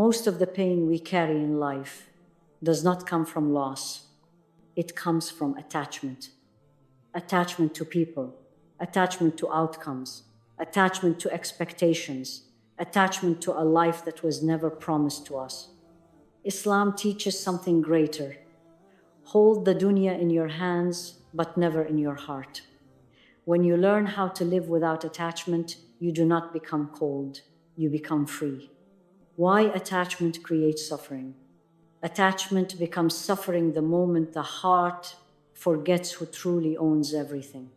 Most of the pain we carry in life does not come from loss. It comes from attachment. Attachment to people, attachment to outcomes, attachment to expectations, attachment to a life that was never promised to us. Islam teaches something greater. Hold the dunya in your hands, but never in your heart. When you learn how to live without attachment, you do not become cold, you become free. Why attachment creates suffering? Attachment becomes suffering the moment the heart forgets who truly owns everything.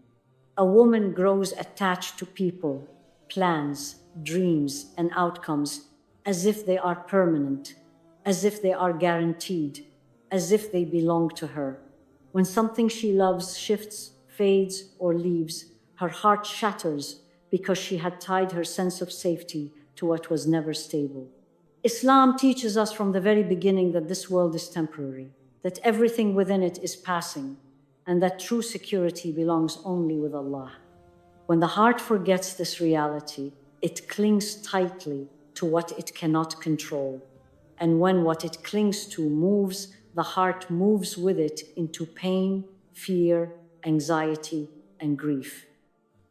A woman grows attached to people, plans, dreams, and outcomes as if they are permanent, as if they are guaranteed, as if they belong to her. When something she loves shifts, fades, or leaves, her heart shatters because she had tied her sense of safety to what was never stable. Islam teaches us from the very beginning that this world is temporary, that everything within it is passing, and that true security belongs only with Allah. When the heart forgets this reality, it clings tightly to what it cannot control. And when what it clings to moves, the heart moves with it into pain, fear, anxiety, and grief.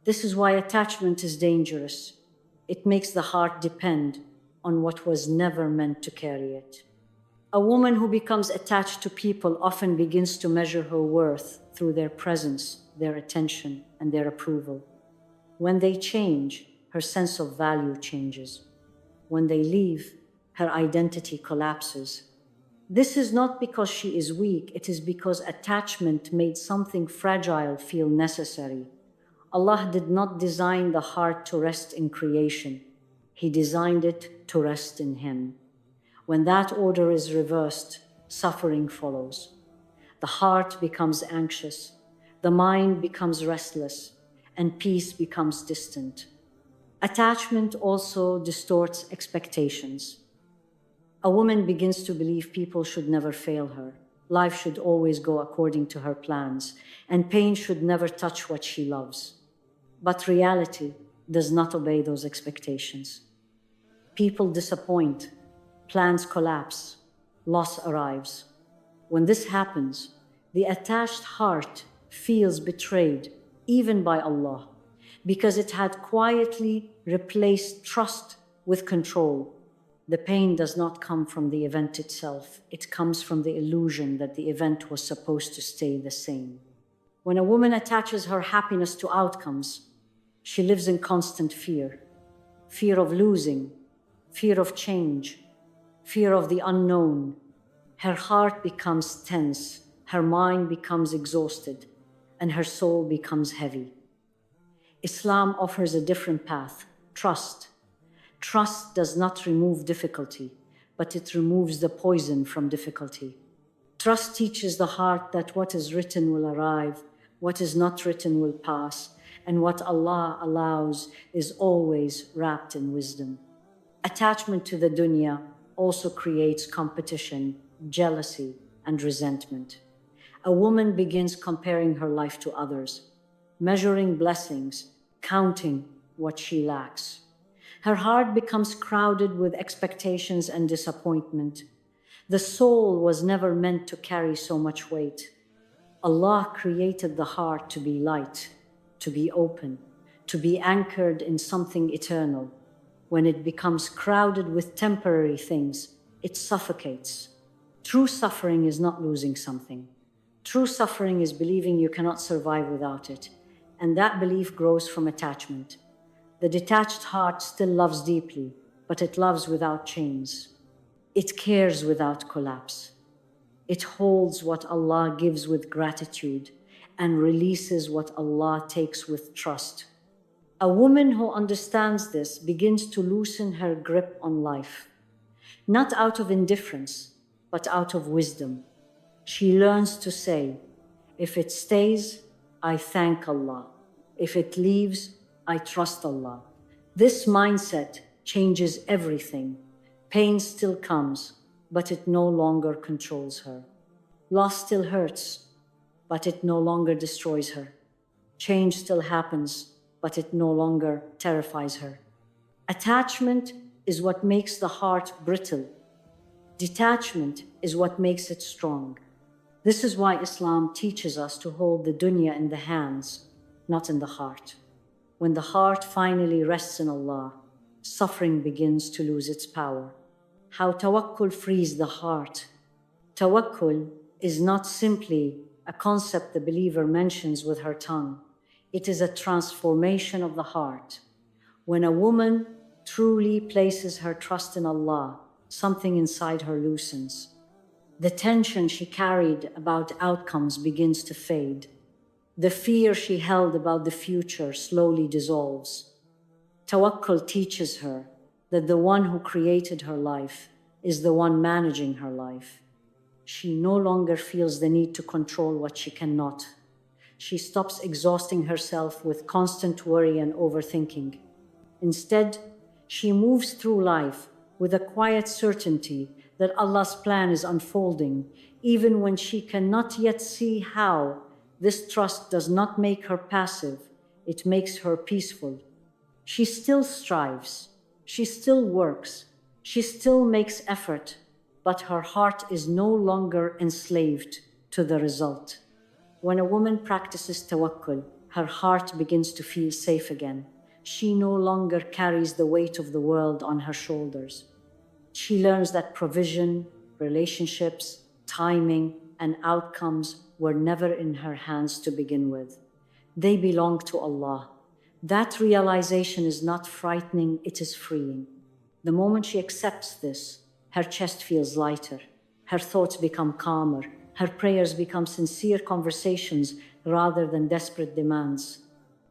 This is why attachment is dangerous. It makes the heart depend on what was never meant to carry it. A woman who becomes attached to people often begins to measure her worth through their presence, their attention, and their approval. When they change, her sense of value changes. When they leave, her identity collapses. This is not because she is weak, it is because attachment made something fragile feel necessary. Allah did not design the heart to rest in creation. He designed it to rest in Him. When that order is reversed, suffering follows. The heart becomes anxious, the mind becomes restless, and peace becomes distant. Attachment also distorts expectations. A woman begins to believe people should never fail her. Life should always go according to her plans, and pain should never touch what she loves. But reality does not obey those expectations. People disappoint, plans collapse, loss arrives. When this happens, the attached heart feels betrayed, even by Allah, because it had quietly replaced trust with control. The pain does not come from the event itself, it comes from the illusion that the event was supposed to stay the same. When a woman attaches her happiness to outcomes, she lives in constant fear. Fear of losing, fear of change, fear of the unknown. Her heart becomes tense, her mind becomes exhausted, and her soul becomes heavy. Islam offers a different path, trust. Trust does not remove difficulty, but it removes the poison from difficulty. Trust teaches the heart that what is written will arrive, what is not written will pass, and what Allah allows is always wrapped in wisdom. Attachment to the dunya also creates competition, jealousy, and resentment. A woman begins comparing her life to others, measuring blessings, counting what she lacks. Her heart becomes crowded with expectations and disappointment. The soul was never meant to carry so much weight. Allah created the heart to be light, to be open, to be anchored in something eternal. When it becomes crowded with temporary things, it suffocates. True suffering is not losing something. True suffering is believing you cannot survive without it, and that belief grows from attachment. The detached heart still loves deeply, but it loves without chains. It cares without collapse. It holds what Allah gives with gratitude and releases what Allah takes with trust. A woman who understands this begins to loosen her grip on life, not out of indifference, but out of wisdom. She learns to say, if it stays, I thank Allah. If it leaves, I trust Allah. This mindset changes everything. Pain still comes, but it no longer controls her. Loss still hurts, but it no longer destroys her. Change still happens, but it no longer terrifies her. Attachment is what makes the heart brittle, Detachment is what makes it strong. This is why Islam teaches us to hold the dunya in the hands, not in the heart. When the heart finally rests in Allah, suffering begins to lose its power. How tawakkul frees the heart. Tawakkul is not simply a concept the believer mentions with her tongue. It is a transformation of the heart. When a woman truly places her trust in Allah, something inside her loosens. The tension she carried about outcomes begins to fade. The fear she held about the future slowly dissolves. Tawakkul teaches her that the one who created her life is the one managing her life. She no longer feels the need to control what she cannot. She stops exhausting herself with constant worry and overthinking. Instead, she moves through life with a quiet certainty that Allah's plan is unfolding, even when she cannot yet see how. This trust does not make her passive, it makes her peaceful. She still strives, she still works, she still makes effort, but her heart is no longer enslaved to the result. When a woman practices tawakkul, her heart begins to feel safe again. She no longer carries the weight of the world on her shoulders. She learns that provision, relationships, timing, and outcomes were never in her hands to begin with. They belong to Allah. That realization is not frightening, it is freeing. The moment she accepts this, her chest feels lighter, her thoughts become calmer, her prayers become sincere conversations rather than desperate demands.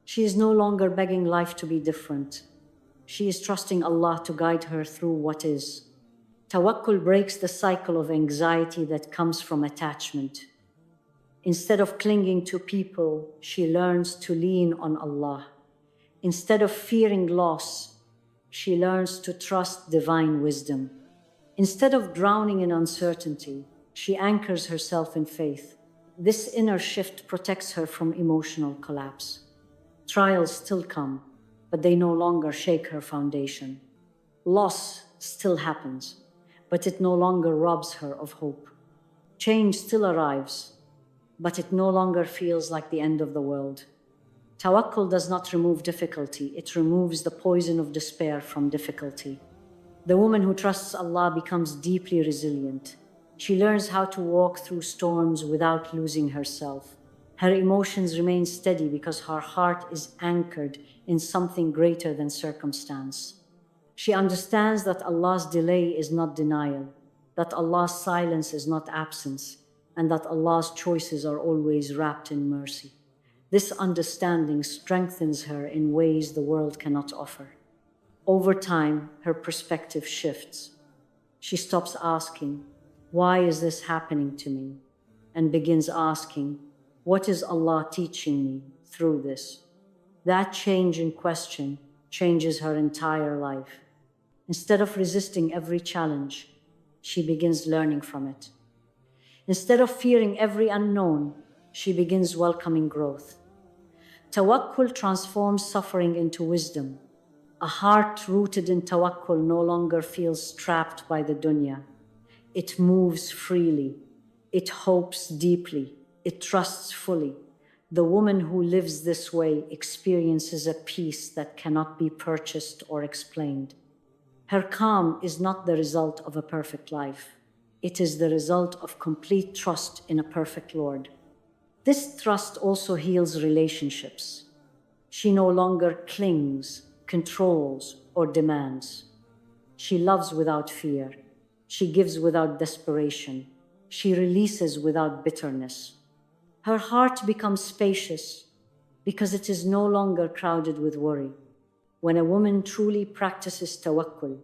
She is no longer begging life to be different. She is trusting Allah to guide her through what is. Tawakkul breaks the cycle of anxiety that comes from attachment. Instead of clinging to people, she learns to lean on Allah. Instead of fearing loss, she learns to trust divine wisdom. Instead of drowning in uncertainty, she anchors herself in faith. This inner shift protects her from emotional collapse. Trials still come, but they no longer shake her foundation. Loss still happens, but it no longer robs her of hope. Change still arrives, but it no longer feels like the end of the world. Tawakkul does not remove difficulty, it removes the poison of despair from difficulty. The woman who trusts Allah becomes deeply resilient. She learns how to walk through storms without losing herself. Her emotions remain steady because her heart is anchored in something greater than circumstance. She understands that Allah's delay is not denial, that Allah's silence is not absence, and that Allah's choices are always wrapped in mercy. This understanding strengthens her in ways the world cannot offer. Over time, her perspective shifts. She stops asking, "Why is this happening to me?" and begins asking, "What is Allah teaching me through this?" That change in question changes her entire life. Instead of resisting every challenge, she begins learning from it. Instead of fearing every unknown, she begins welcoming growth. Tawakkul transforms suffering into wisdom. A heart rooted in tawakkul no longer feels trapped by the dunya. It moves freely. It hopes deeply. It trusts fully. The woman who lives this way experiences a peace that cannot be purchased or explained. Her calm is not the result of a perfect life. It is the result of complete trust in a perfect Lord. This trust also heals relationships. She no longer clings, controls, or demands. She loves without fear. She gives without desperation. She releases without bitterness. Her heart becomes spacious because it is no longer crowded with worry. When a woman truly practices tawakkul,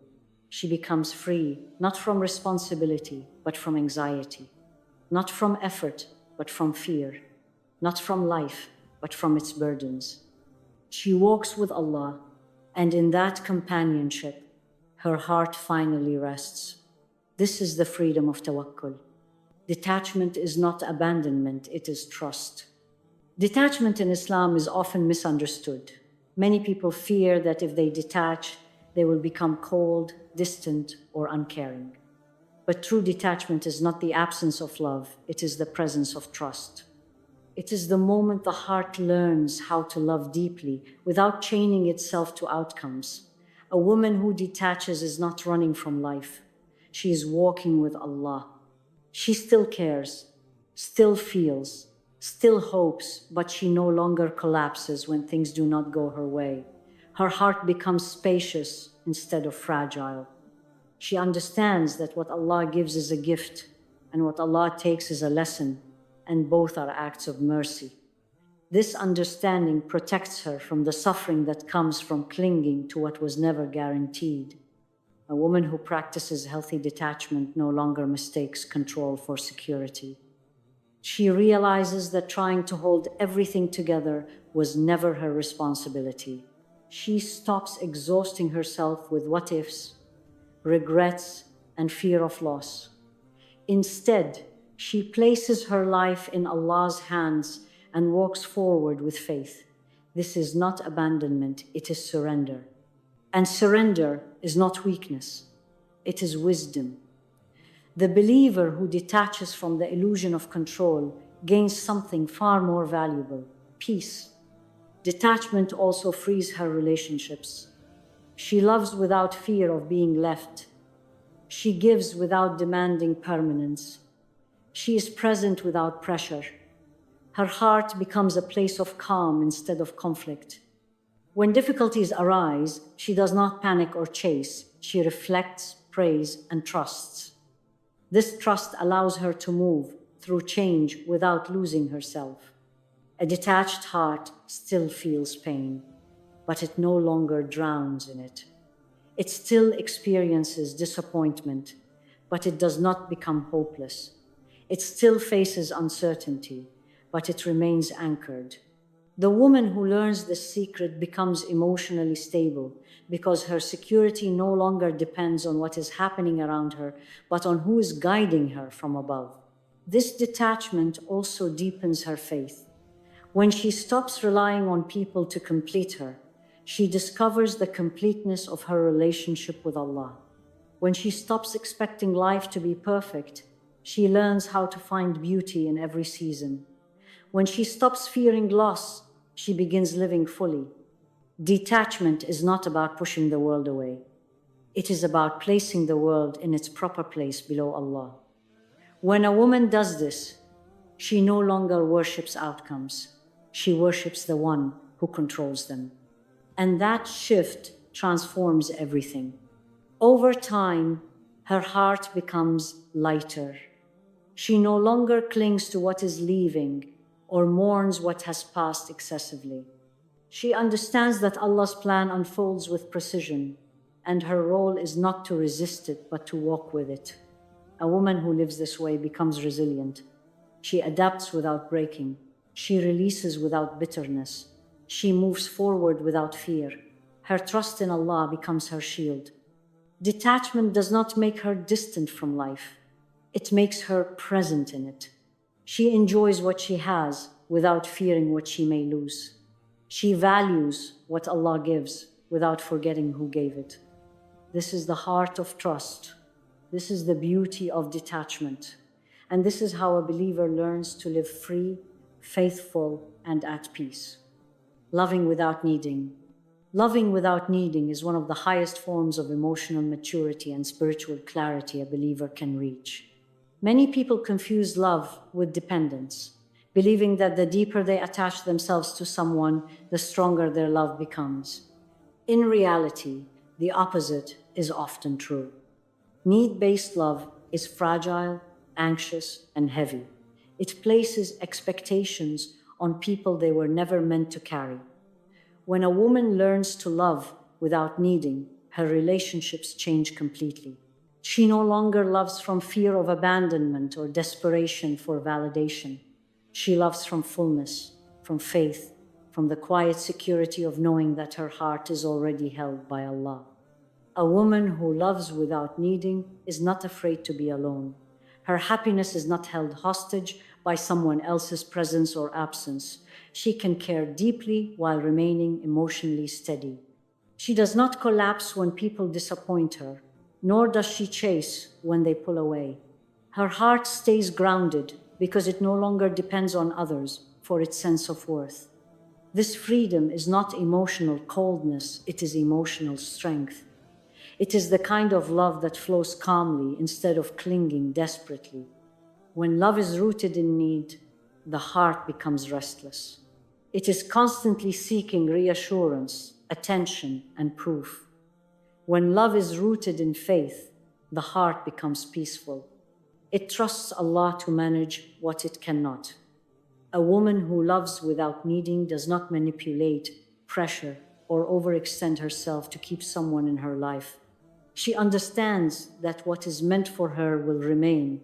she becomes free, not from responsibility, but from anxiety, not from effort, but from fear, not from life, but from its burdens. She walks with Allah, and in that companionship, her heart finally rests. This is the freedom of tawakkul. Detachment is not abandonment, it is trust. Detachment in Islam is often misunderstood. Many people fear that if they detach, they will become cold, distant, or uncaring. But true detachment is not the absence of love, it is the presence of trust. It is the moment the heart learns how to love deeply without chaining itself to outcomes. A woman who detaches is not running from life. She is walking with Allah. She still cares, still feels, still hopes, but she no longer collapses when things do not go her way. Her heart becomes spacious instead of fragile. She understands that what Allah gives is a gift and what Allah takes is a lesson, and both are acts of mercy. This understanding protects her from the suffering that comes from clinging to what was never guaranteed. A woman who practices healthy detachment no longer mistakes control for security. She realizes that trying to hold everything together was never her responsibility. She stops exhausting herself with what ifs, regrets, and fear of loss. Instead, she places her life in Allah's hands and walks forward with faith. This is not abandonment, it is surrender. And surrender is not weakness, it is wisdom. The believer who detaches from the illusion of control gains something far more valuable: peace. Detachment also frees her relationships. She loves without fear of being left. She gives without demanding permanence. She is present without pressure. Her heart becomes a place of calm instead of conflict. When difficulties arise, she does not panic or chase. She reflects, prays, and trusts. This trust allows her to move through change without losing herself. A detached heart still feels pain, but it no longer drowns in it. It still experiences disappointment, but it does not become hopeless. It still faces uncertainty, but it remains anchored. The woman who learns this secret becomes emotionally stable because her security no longer depends on what is happening around her, but on who is guiding her from above. This detachment also deepens her faith. When she stops relying on people to complete her, she discovers the completeness of her relationship with Allah. When she stops expecting life to be perfect, she learns how to find beauty in every season. When she stops fearing loss, she begins living fully. Detachment is not about pushing the world away. It is about placing the world in its proper place below Allah. When a woman does this, she no longer worships outcomes. She worships the one who controls them. And that shift transforms everything. Over time, her heart becomes lighter. She no longer clings to what is leaving or mourns what has passed excessively. She understands that Allah's plan unfolds with precision, and her role is not to resist it, but to walk with it. A woman who lives this way becomes resilient. She adapts without breaking. She releases without bitterness. She moves forward without fear. Her trust in Allah becomes her shield. Detachment does not make her distant from life. It makes her present in it. She enjoys what she has without fearing what she may lose. She values what Allah gives without forgetting who gave it. This is the heart of trust. This is the beauty of detachment. And this is how a believer learns to live free, faithful, and at peace. Loving without needing. Loving without needing is one of the highest forms of emotional maturity and spiritual clarity a believer can reach. Many people confuse love with dependence, believing that the deeper they attach themselves to someone, the stronger their love becomes. In reality, the opposite is often true. Need-based love is fragile, anxious, and heavy. It places expectations on people they were never meant to carry. When a woman learns to love without needing, her relationships change completely. She no longer loves from fear of abandonment or desperation for validation. She loves from fullness, from faith, from the quiet security of knowing that her heart is already held by Allah. A woman who loves without needing is not afraid to be alone. Her happiness is not held hostage by someone else's presence or absence. She can care deeply while remaining emotionally steady. She does not collapse when people disappoint her, nor does she chase when they pull away. Her heart stays grounded because it no longer depends on others for its sense of worth. This freedom is not emotional coldness, it is emotional strength. It is the kind of love that flows calmly instead of clinging desperately. When love is rooted in need, the heart becomes restless. It is constantly seeking reassurance, attention, and proof. When love is rooted in faith, the heart becomes peaceful. It trusts Allah to manage what it cannot. A woman who loves without needing does not manipulate, pressure, or overextend herself to keep someone in her life. She understands that what is meant for her will remain,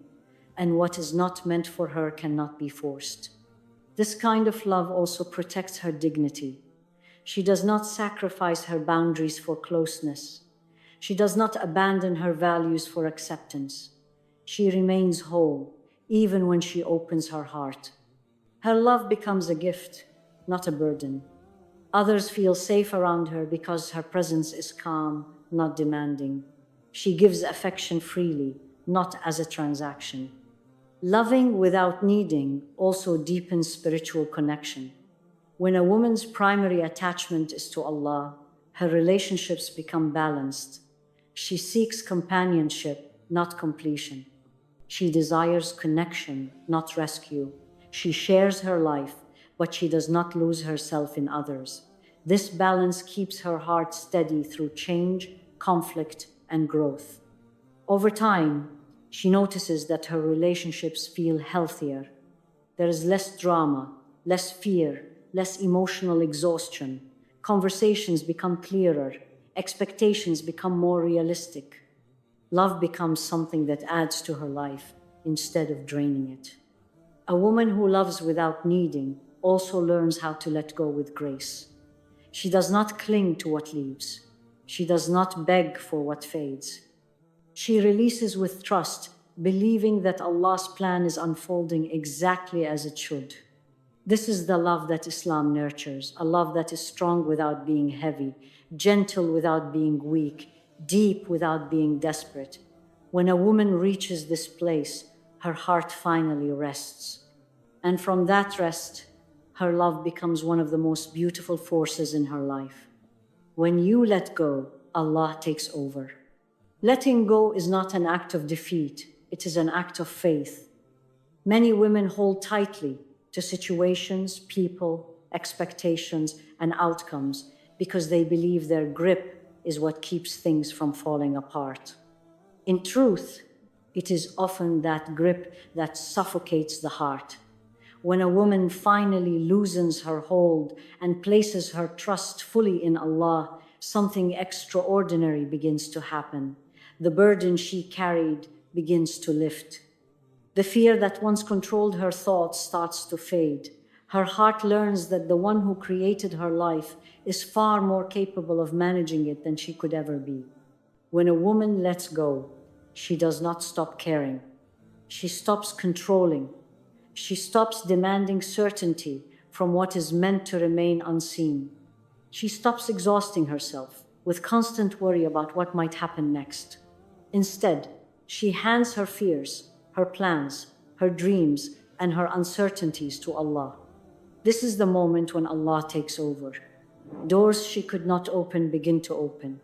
and what is not meant for her cannot be forced. This kind of love also protects her dignity. She does not sacrifice her boundaries for closeness. She does not abandon her values for acceptance. She remains whole, even when she opens her heart. Her love becomes a gift, not a burden. Others feel safe around her because her presence is calm, not demanding. She gives affection freely, not as a transaction. Loving without needing also deepens spiritual connection. When a woman's primary attachment is to Allah, her relationships become balanced. She seeks companionship, not completion. She desires connection, not rescue. She shares her life, but she does not lose herself in others. This balance keeps her heart steady through change, conflict, and growth. Over time, she notices that her relationships feel healthier. There is less drama, less fear, less emotional exhaustion. Conversations become clearer, expectations become more realistic. Love becomes something that adds to her life instead of draining it. A woman who loves without needing also learns how to let go with grace. She does not cling to what leaves. She does not beg for what fades. She releases with trust, believing that Allah's plan is unfolding exactly as it should. This is the love that Islam nurtures, a love that is strong without being heavy, gentle without being weak, deep without being desperate. When a woman reaches this place, her heart finally rests. And from that rest, her love becomes one of the most beautiful forces in her life. When you let go, Allah takes over. Letting go is not an act of defeat, it is an act of faith. Many women hold tightly to situations, people, expectations, and outcomes because they believe their grip is what keeps things from falling apart. In truth, it is often that grip that suffocates the heart. When a woman finally loosens her hold and places her trust fully in Allah, something extraordinary begins to happen. The burden she carried begins to lift. The fear that once controlled her thoughts starts to fade. Her heart learns that the one who created her life is far more capable of managing it than she could ever be. When a woman lets go, she does not stop caring. She stops controlling. She stops demanding certainty from what is meant to remain unseen. She stops exhausting herself with constant worry about what might happen next. Instead, she hands her fears, her plans, her dreams, and her uncertainties to Allah. This is the moment when Allah takes over. Doors she could not open begin to open.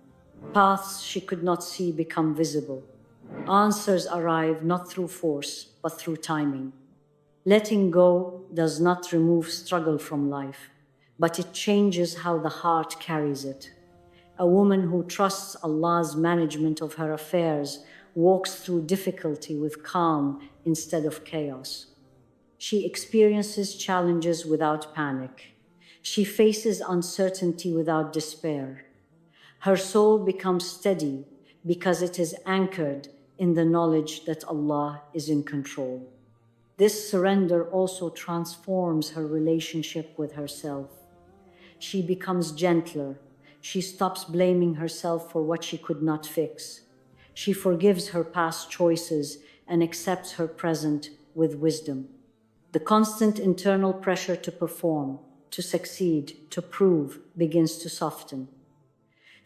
Paths she could not see become visible. Answers arrive not through force, but through timing. Letting go does not remove struggle from life, but it changes how the heart carries it. A woman who trusts Allah's management of her affairs walks through difficulty with calm instead of chaos. She experiences challenges without panic. She faces uncertainty without despair. Her soul becomes steady because it is anchored in the knowledge that Allah is in control. This surrender also transforms her relationship with herself. She becomes gentler. She stops blaming herself for what she could not fix. She forgives her past choices and accepts her present with wisdom. The constant internal pressure to perform, to succeed, to prove begins to soften.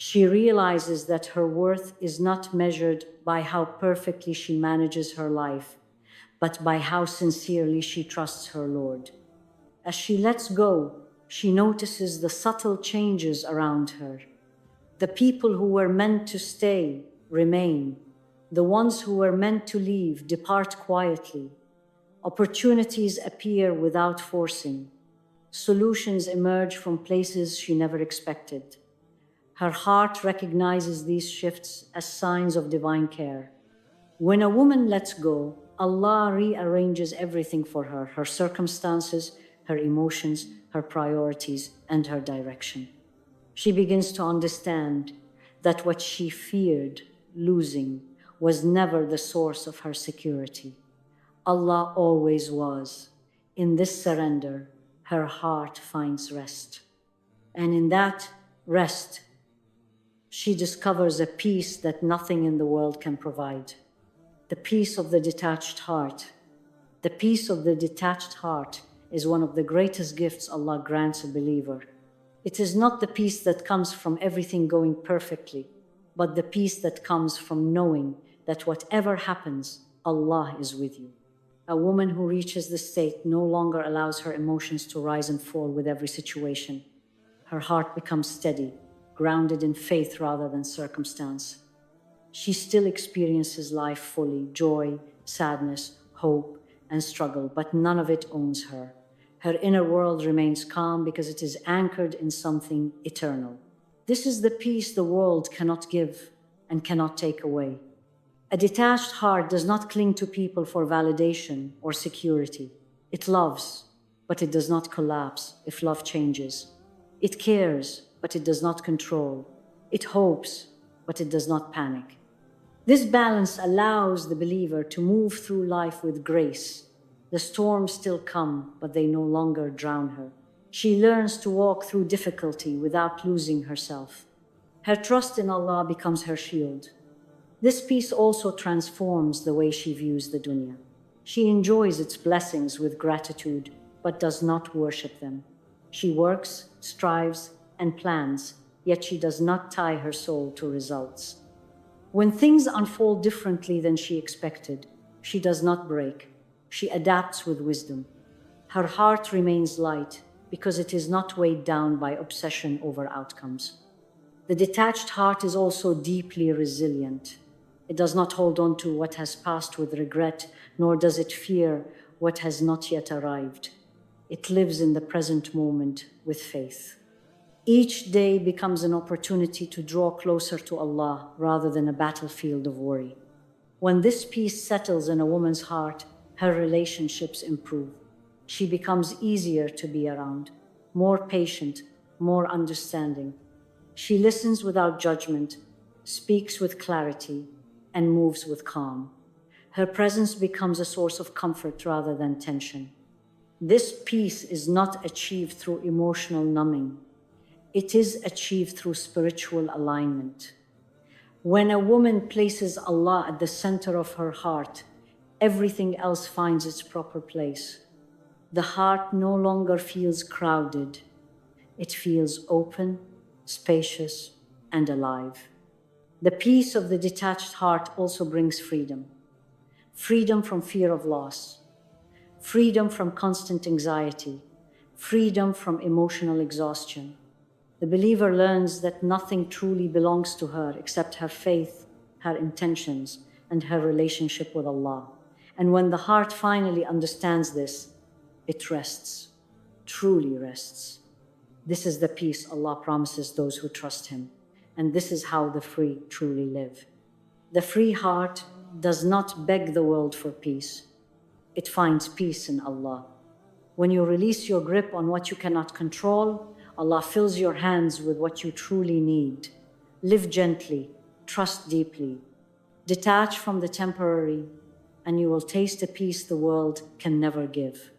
She realizes that her worth is not measured by how perfectly she manages her life, but by how sincerely she trusts her Lord. As she lets go, she notices the subtle changes around her. The people who were meant to stay remain. The ones who were meant to leave depart quietly. Opportunities appear without forcing. Solutions emerge from places she never expected. Her heart recognizes these shifts as signs of divine care. When a woman lets go, Allah rearranges everything for her, her circumstances, her emotions, her priorities, and her direction. She begins to understand that what she feared losing was never the source of her security. Allah always was. In this surrender, her heart finds rest. And in that rest, she discovers a peace that nothing in the world can provide. The peace of the detached heart. The peace of the detached heart is one of the greatest gifts Allah grants a believer. It is not the peace that comes from everything going perfectly, but the peace that comes from knowing that whatever happens, Allah is with you. A woman who reaches this state no longer allows her emotions to rise and fall with every situation. Her heart becomes steady, grounded in faith rather than circumstance. She still experiences life fully, joy, sadness, hope, and struggle, but none of it owns her. Her inner world remains calm because it is anchored in something eternal. This is the peace the world cannot give and cannot take away. A detached heart does not cling to people for validation or security. It loves, but it does not collapse if love changes. It cares, but it does not control. It hopes, but it does not panic. This balance allows the believer to move through life with grace. The storms still come, but they no longer drown her. She learns to walk through difficulty without losing herself. Her trust in Allah becomes her shield. This peace also transforms the way she views the dunya. She enjoys its blessings with gratitude, but does not worship them. She works, strives, and plans, yet she does not tie her soul to results. When things unfold differently than she expected, she does not break. She adapts with wisdom. Her heart remains light because it is not weighed down by obsession over outcomes. The detached heart is also deeply resilient. It does not hold on to what has passed with regret, nor does it fear what has not yet arrived. It lives in the present moment with faith. Each day becomes an opportunity to draw closer to Allah rather than a battlefield of worry. When this peace settles in a woman's heart, her relationships improve. She becomes easier to be around, more patient, more understanding. She listens without judgment, speaks with clarity, and moves with calm. Her presence becomes a source of comfort rather than tension. This peace is not achieved through emotional numbing. It is achieved through spiritual alignment. When a woman places Allah at the center of her heart, everything else finds its proper place. The heart no longer feels crowded. It feels open, spacious, and alive. The peace of the detached heart also brings freedom. Freedom from fear of loss. Freedom from constant anxiety. Freedom from emotional exhaustion. The believer learns that nothing truly belongs to her except her faith, her intentions, and her relationship with Allah. And when the heart finally understands this, it rests, truly rests. This is the peace Allah promises those who trust Him, and this is how the free truly live. The free heart does not beg the world for peace. It finds peace in Allah. When you release your grip on what you cannot control, Allah fills your hands with what you truly need. Live gently, trust deeply, detach from the temporary, and you will taste a peace the world can never give.